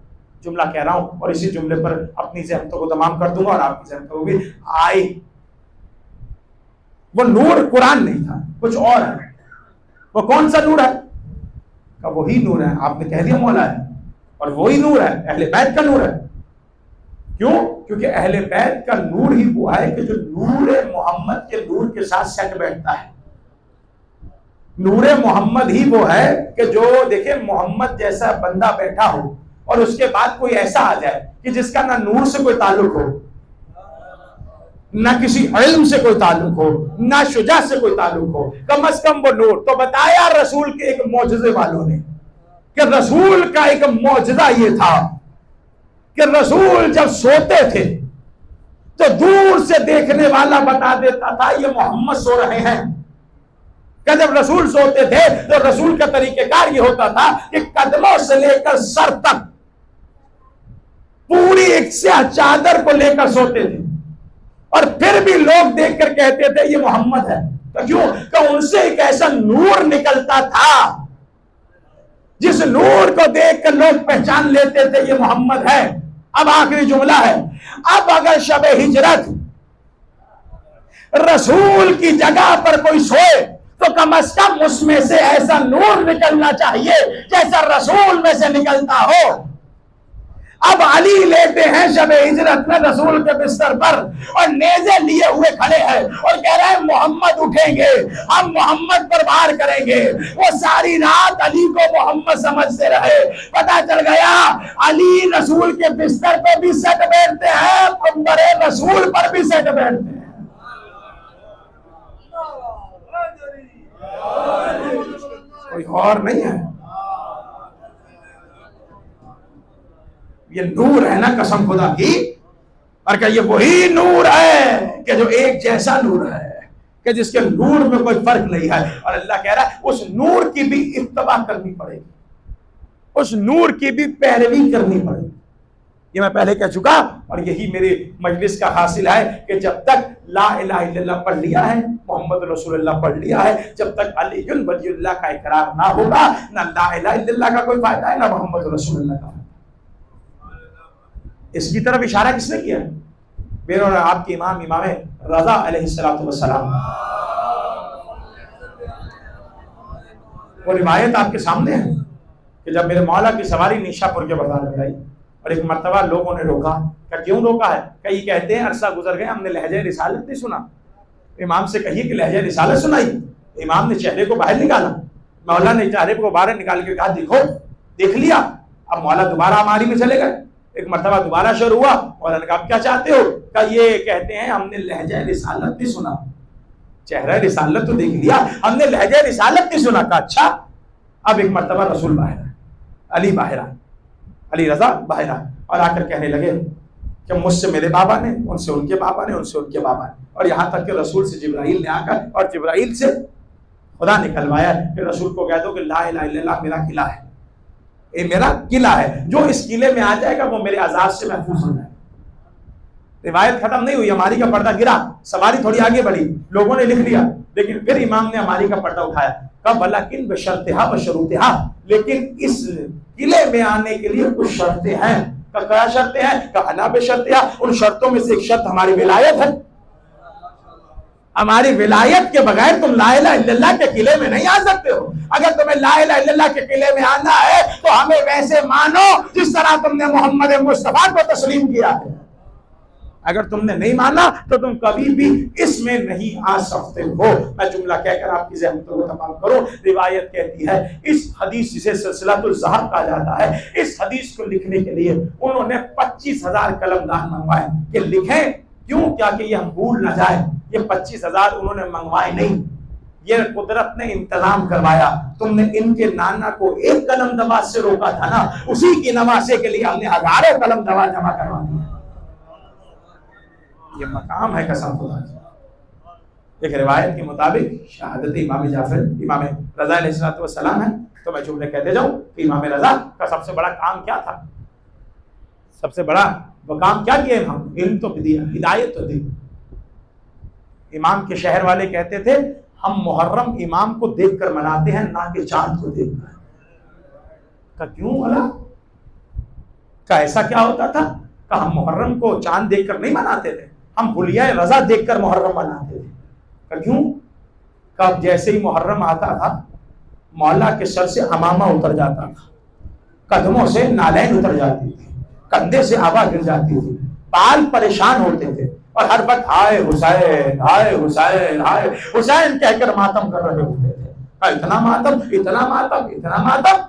जुमला कह रहा हूं और इसी जुमले पर अपनी ज़हमतों को तमाम कर दूंगा और आपकी ज़हमतों को भी आई। वो नूर कुरान नहीं था, कुछ और है। वो कौन सा नूर है? का वही नूर है, आपने कह दिया मौला है, और वही नूर है, अहले बैत का नूर है। क्यों? क्योंकि अहले बैत का नूर ही वो है कि जो नूरे मोहम्मद के नूर के साथ सेट बैठता है। नूरे मोहम्मद ही वो है कि जो देखे मोहम्मद जैसा बंदा बैठा हो और उसके बाद कोई ऐसा आ जाए कि जिसका ना नूर से कोई ताल्लुक हो, ना किसी इल्म से कोई ताल्लुक हो, ना शुजा से कोई ताल्लुक हो, कम से कम वो नूर। तो बताया रसूल के एक मौजज़े वालों ने कि रसूल का एक मौजज़ा ये था कि रसूल जब सोते थे तो दूर से देखने वाला बता देता था ये मोहम्मद सो रहे हैं। कि जब रसूल सोते थे तो रसूल का तरीकेकार ये होता था कि कदमों से लेकर सर तक पूरी एक स्याह चादर को लेकर सोते थे, और फिर भी लोग देखकर कहते थे ये मोहम्मद है। तो क्यों? कि उनसे एक ऐसा नूर निकलता था जिस नूर को देखकर लोग पहचान लेते थे ये मोहम्मद है। अब आखिरी जुमला है, अब अगर शब हिजरत रसूल की जगह पर कोई सोए तो कम से कम उसमें से ऐसा नूर निकलना चाहिए जैसा रसूल में से निकलता हो। अब अली लेते हैं शब हिजरत में रसूल के बिस्तर पर और नेज़े लिए हुए खड़े हैं और कह रहे हैं मोहम्मद उठेंगे, हम मोहम्मद पर वार करेंगे। वो सारी रात अली को मोहम्मद समझते रहे। पता चल गया अली रसूल के बिस्तर पे भी सट बैठते हैं, मंबरे रसूल पर भी सट बैठते हैं। कोई और नहीं है, ये नूर है ना कसम खुदा की। और क्या ये वही नूर है कि जो एक जैसा नूर है कि जिसके नूर में कोई फर्क नहीं है। और अल्लाह कह रहा है उस नूर की भी इत्तबा करनी पड़ेगी, उस नूर की भी पैरवी करनी पड़ेगी। ये मैं पहले कह चुका और यही मेरे मजलिस का हासिल है कि जब तक ला इलाहा इल्लल्लाह पढ़ लिया है, मोहम्मद रसूलुल्लाह पढ़ लिया है, जब तक अली वलीउल्लाह का इकरार ना होगा, ना ला इलाहा इल्लल्लाह का कोई फायदा है, ना मोहम्मद रसूलुल्लाह का। इसकी तरफ इशारा किसने किया? मेरे और आपके इमाम रजा अलैहिस्सलातु वस्सलाम। वो रिवायत आपके सामने है कि जब मेरे मौला की सवारी निशापुर के बाजार में आई और एक मर्तबा लोगों ने रोका। क्या क्यों रोका है? कई कहते हैं अरसा गुजर गए हमने लहजे रिसालत नहीं सुना। इमाम से कहिए कि लहजे रिसालत सुनाई। इमाम ने चेहरे को बाहर निकाला, मौला ने चेहरे को बाहर निकाल के कहा देखो, देख लिया। अब मौला दोबारा हमारी में चले गए। एक मर्तबा दोबारा शुरू हुआ, मौला ने कहा क्या चाहते हो? कहा ये कहते हैं हमने लहजा रिसालत नहीं सुना। चेहरा रिसालत तो देख लिया, हमने लहजा रिसालत नहीं सुना। कहा अच्छा। अब एक मर्तबा रसूल बाहर, अली बाहर, अली रजा बाहर और आकर कहने लगे कि मुझसे मेरे बाबा ने, उनसे उनके बाबा ने, उनसे उनके बाबा ने, और यहाँ तक कि रसूल से जिब्राइल ने आकर और जिब्राइल से खुदा निकलवाया कि रसूल को कह दो कि ला इलाहा इल्लल्लाह मेरा किला है, ये मेरा किला है, जो इस किले में आ जाएगा वो मेरे अजाब से महफूज हो जाएगा। रिवायत खत्म नहीं हुई, हमारी का पर्दा गिरा, सवारी थोड़ी आगे बढ़ी, लोगों ने लिख लिया, लेकिन फिर इमाम ने हमारी का पर्दा उठाया। कब वलाकिन बशर्तिहा व शुरूतिहा, लेकिन इस किले में आने के लिए कुछ शर्तें हैं। क्या शर्तें हैं? कहा बेशर्तिहा, उन शर्तों में से एक शर्त हमारी विलायत है। हमारी विलायत के बगैर तुम ला इलाहा इल्लल्लाह के किले में नहीं आ सकते हो। अगर तुम्हें ला इलाहा इल्लल्लाह के किले में आना है तो हमें वैसे मानो जिस तरह तुमने मोहम्मद मुस्तफा को तस्लीम किया है। अगर तुमने नहीं माना तो तुम कभी भी इसमें नहीं आ सकते हो। मैं जुमला कहकर आपकी ज़हमतों को तमाम करूं। रिवायत कहती है, इस हदीस जिसे सिलसिलातुल ज़हब कहा जाता है, इस हदीस को लिखने के लिए उन्होंने 25,000 कलमदान मंगवाए कि लिखें। क्यों? क्या कि ये हम भूल न जाए। ये 25,000 उन्होंने मंगवाए नहीं, ये कुदरत ने इंतजाम करवाया। तुमने इनके नाना को एक कलम दवा से रोका था ना, उसी की नवासे के लिए हमने हजारों कलम दवा जमा करवा दी। ये मकाम है कसम खुदा की। एक रिवायत के मुताबिक शहादत इमाम जाफर, इमाम रजा अलैहिस्सलातु वस्सलाम है। तो मैं जुमले कहते जाऊं कि इमाम रजा का सबसे बड़ा काम क्या था? सबसे बड़ा वो काम क्या किया? हम इल्म तो दिया, हिदायत तो दी। इमाम के शहर वाले कहते थे हम मुहर्रम इमाम को देखकर मनाते हैं, ना कि चांद को देखकर। का क्यों बोला? का ऐसा क्या होता था? का हम मुहर्रम को चांद देखकर नहीं मनाते थे, हम हुलिया रजा देखकर मुहर्रम मनाते थे। का क्यों? कब जैसे ही मुहर्रम आता था मौला के सर से अमामा उतर जाता था, कदमों से नालैन उतर जाती थी, कंधे से हवा गिर जाती थी, बाल परेशान होते थे और हर वक्त हाय हुसैन, हाय हुसैन, हाय हुसैन कहकर मातम कर रहे होते थे। इतना मातम, इतना मातम, इतना मातम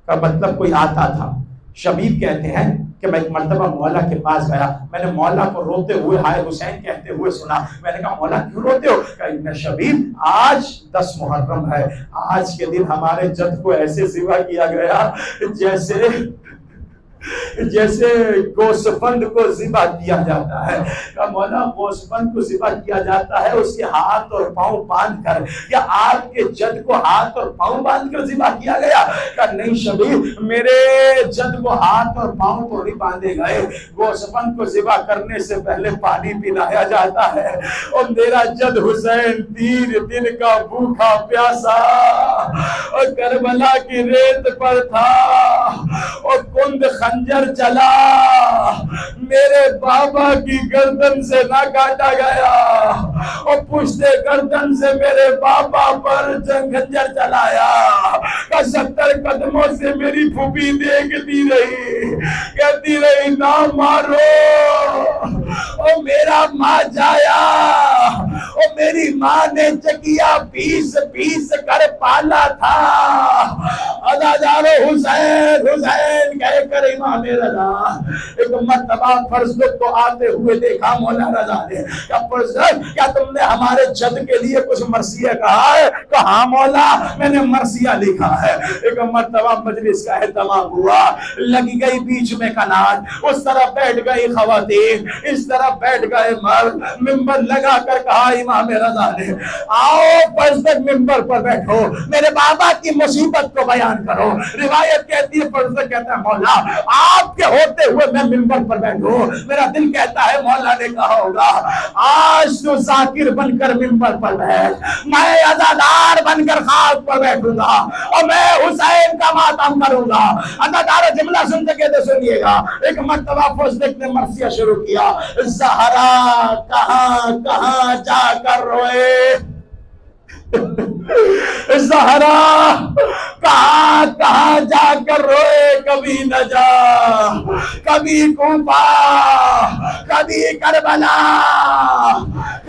का मतलब कोई आता था। शबीब कहते हैं कि मैं एक मर्तबा मौला के पास गया, मैंने मौला को रोते हुए हाय हुसैन कहते हुए सुना। मैंने कहा मौला क्यों रोते हो? कहा शबीब आज 10 मुहर्रम है, आज के दिन हमारे जद को ऐसे सिवा किया गया जैसे जैसे गोशबंद को ज़िबा किया जाता है, का मौला गोशबंद को ज़िबा किया जाता है उसके हाथ और पांव बांध कर, या आपके जद को हाथ और पांव बांध कर ज़िबा किया गया? का नहीं शबीर, मेरे जद को हाथ और पांव तो नहीं बांधे गए, गोशबंद को ज़िबा करने से पहले पानी पिलाया जाता है। और मेरा जद हुसैन 3 दिन का भूखा प्यासा और करबला की रेत पर था और कुंद खंजर चला, मेरे बाबा की गर्दन से ना काटा गया और पुश्ते गर्दन से मेरे बाबा पर खंजर चलाया। 70 कदमों से मेरी फूफी देखती रही, कहती रही ना मारो। और मेरा माँ जाया और मेरी माँ ने चकिया पीस कर पाला था। अदादारो हुसैन हुसैन कह कर इमाम रज़ा एक मर्तबा फर्जद को आते हुए देखा। मौला रज़ा ने क्या तुमने हमारे जद के लिए कुछ मरसिया कहा है? कहा मौला मैंने मरसिया लिखा है। एक मर्तबा मजलिस का एहतमाम हुआ, लगी गई बीच में कनात, उस तरफ बैठ गई खवातीन, इस तरफ बैठ गए मर्द। मिंबर लगा कर कहा इमाम रज़ा ने, आओ फर्जद मिंबर पर बैठो, मेरे बाबा की मुसीबत को बयान करो। रिवायत कहती है फर्जद कहता है मौला आपके होते हुए मैं मिंबर पर बैठूं, मेरा दिल कहता है मौला ने कहा होगा आज तो जाकिर बनकर मिंबर पर बैठ, मैं अज़ादार बनकर खाक पर बैठूंगा और मैं हुसैन का मातम करूंगा। अज़ादार जुमला सुन सके तो सुनिएगा। एक मर्तबा फर्जद ने मरसिया शुरू किया, ज़हरा कहां कहां जाकर रोए, ज़हरा कहां कहां जाकर रोए, कभी नजा कभी कूफा कभी करबला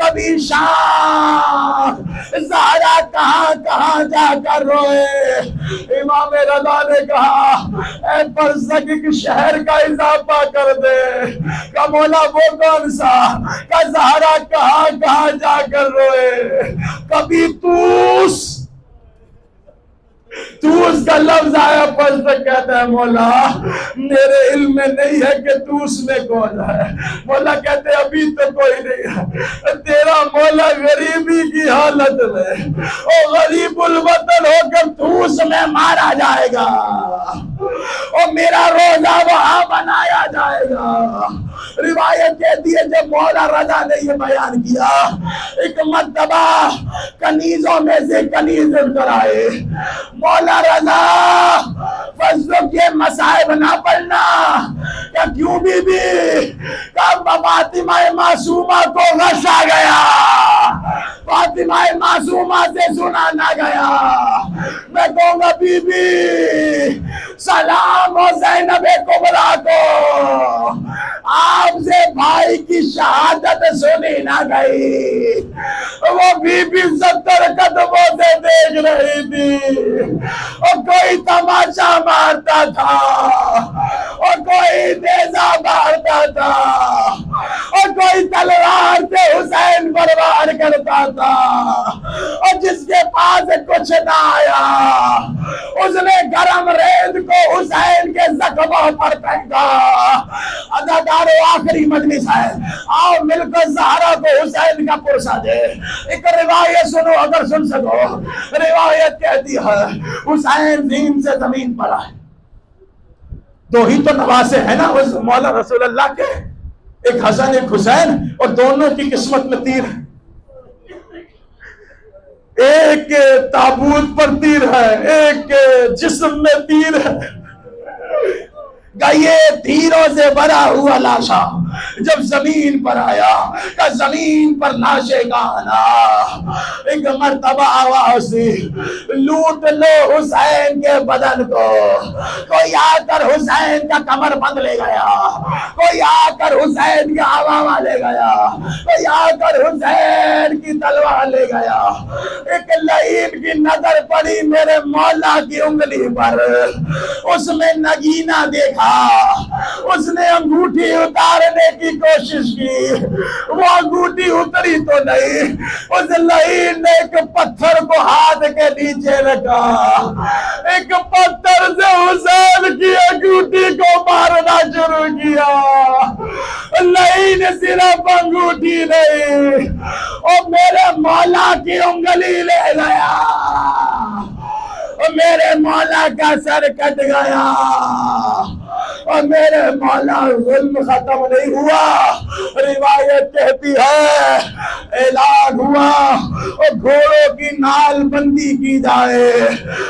कभी शाम, ज़हरा कहां कहां जाकर रोए। इमाम रज़ा ने कहा ऐ फर्जद शहर का इजाफा कर दे। का मौला वो कौन सा? का ज़हरा कहां कहां जाकर रोए, कभी तूस का लफ्ज आया। फर्जद कहता है मौला मेरे इल्म में नहीं है कि तूस में कौन है। मौला कहते अभी तो कोई नहीं है, तेरा मौला गरीबी की हालत में और गरीबुल वतन होकर तूस में मारा जाएगा और मेरा रोजा वहां बनाया जाएगा। रिवायत कहती है जब मौला रज़ा ने ये बयान किया, एक मर्तबा कनीजों में से कनीज उठकर आए, मौला रज़ा फजलों के मसाइब ना पढ़ना। क्या क्यों बीबी? फातिमा मासूमा को गश आ गया, फातिमा मासूमा से सुना ना गया। मैं कहूंगा बीबी सलाम हो ज़ैनब कुबरा को, आपसे भाई की शहादत सुनी ना गई। वो बीबी 70 कदमों से देख रही थी और कोई तमाशा मारता था और कोई नेज़ा मारता था और कोई तलवार से हुसैन पर वार करता था और जिसके पास कुछ ना आया उसने गरम रेत को हुसैन के जख्मों पर फेंका। अदादारो आखिरी मजलिस है, आओ मिलकर ज़हरा को हुसैन का पुरसा दे। एक रिवायत सुनो अगर सुन सको। रिवायत कहती है हुसैन दीन से जमीन पर आए। दो ही तो नवासे है ना उस मौला रसूलुल्लाह के, एक हसन एक हुसैन, और दोनों की किस्मत में तीर है। एक ताबूत पर तीर है, एक जिस्म में तीर है। ये तीरों से भरा हुआ लाशा जब जमीन पर आया, का जमीन पर लाशे का आना, एक मर्तबा आवाज सी, लूट लो हुसैन के बदन को। कोई आकर हुसैन का कमर बंद ले गया, कोई आकर हुसैन की आवामा ले गया, कोई आकर हुसैन की तलवार ले गया। एक लईन की नजर पड़ी मेरे मौला की उंगली पर, उसमें नगीना देखा, उसने अंगूठी उतारने की कोशिश की, वो अंगूठी उतरी तो नहीं। उस लईन ने एक पत्थर को हाथ के नीचे रखा, एक पत्थर से हुसैन की अंगूठी को मारना शुरू किया। नहीं सिर्फ अंगूठी नहीं, और मेरे मौला की उंगली ले गया, और मेरे मौला का सर कट गया, और मेरे मौला जुल्म खत्म नहीं हुआ। रिवायत कहती है ऐलान हुआ और घोड़ों की नाल बंदी की जाए,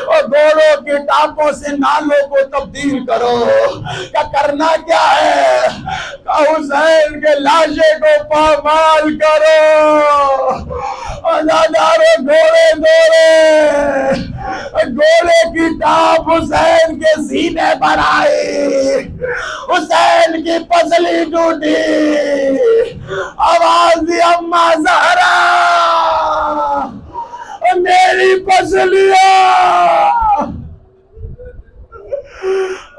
और घोड़ों के टापों से नालों को तब्दील करो। क्या करना क्या है? हुसैन के लाशे को पामाल करो, अजादारो घोड़े दौड़े, घोड़े की टाप हुसैन के सीने पर आई, हुसैन की पसली टूटी, आवाज दी अम्मा ज़हरा मेरी पसलियां,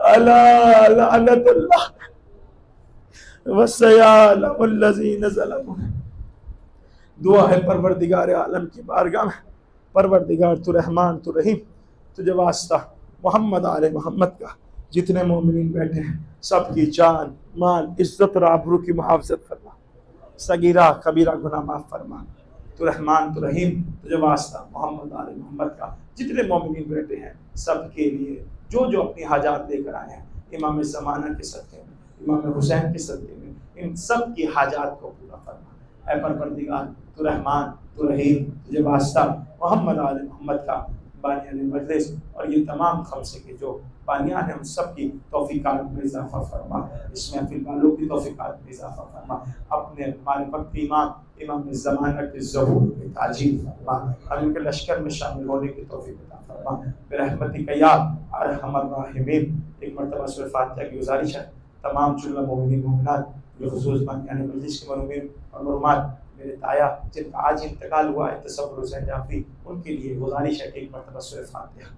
अला लानतुल्लाह वस्सयालमुल्लज़ीन ज़लमू। दुआ है परवरदिगार आलम की बारगाह में, परवरदिगार तू रहमान तू रहीम, तुझे वास्ता मोहम्मद आले मोहम्मद का जितने मोमिनीन बैठे हैं सबकी जान माल इज्जत और आबरू की मुहाफ़ज़त फरमा, सगीरा कबीरा गुनाह माफ़ फरमा। तू रहमान तू रहीम, तुझे वास्ता मोहम्मद आले मोहम्मद का जितने मोमिनीन बैठे हैं सबके लिए जो जो अपनी हाजात लेकर आए हैं, इमाम ज़माना के सदक़े में, इमाम हुसैन के सदक़े में, इन सब की हाजात को पूरा फरमा। ऐ परवरदिगार तू रहमान तू रहीम, तुझे वास्ता मोहम्मद आले मोहम्मद का बानियान मजलिस और ये तमाम खमसे के जो बानियान हैं उन सब की तौफीकात में इजाफा फरमा, इस महफिल वालों की तौफीकात में इजाफा फरमा। अपने हमारे वक्ती इमाम इमाम ज़माना के ज़हूर में ताजील फरमा, हम उनके लश्कर में शामिल होने की तौफीक अता फरमा बिरहमतिक या अरहमर राहिमीन। एक मरतबा सूरह फातिहा की गुजारिश है तमाम जुमला मोमिनीन मोमिनात बिखुसूस बानियान मजलिस के मरूमीन और मरूमात, मेरे ताया जिनका आज इंतकाल हुआ है तसव्वुर हुसैन जाफरी, उनके लिए गुजारिश है कि एक मरतबा सूरह फातिहा।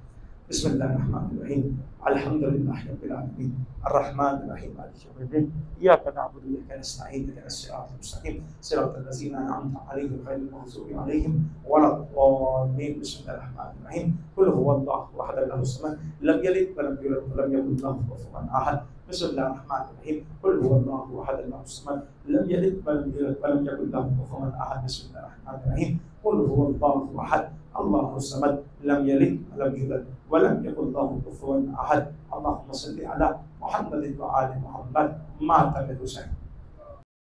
बिस्मिल्लाहिर्रहमानिर्रहीम, अल्हम्दुलिल्लाहि रब्बिल आलमीन, अर्रहमानिर्रहीम, मालिकि यौमिद्दीन, इय्याका नअबुदु व इय्याका नस्तईन, इहदिनास सिरातल मुस्तकीम, सिरातल लज़ीना अनअमता अलैहिम गैरिल मग़ज़ूबि अलैहिम वलद्दाल्लीन। बिस्मिल्लाहिर्रहमानिर्रहीम, कुल हुवल्लाहु अहद, अल्लाहु समद, लम यलिद व लम यूलद व लम यकुल लहु कुफुवन अहद। बिस्मिल्लाहिर्रहमानिर्रहीम, कुल हुवल्लाहु अहद, अल्लाहु समद, लम यलिद व लम यूलद व लम यकुल लहु कुफुवन अहद। बिस्मिल्लाहिर्रहमानिर्रहीम, कुल हुवल्लाहु अहद, अल्लाहु समद, लम यलिद व लम यूलद व लम यकुल लहु कुफुवन अहद। अल्लाहुम्मा सल्लि अला मुहम्मद व आलि मुहम्मद। मातम हुसैन।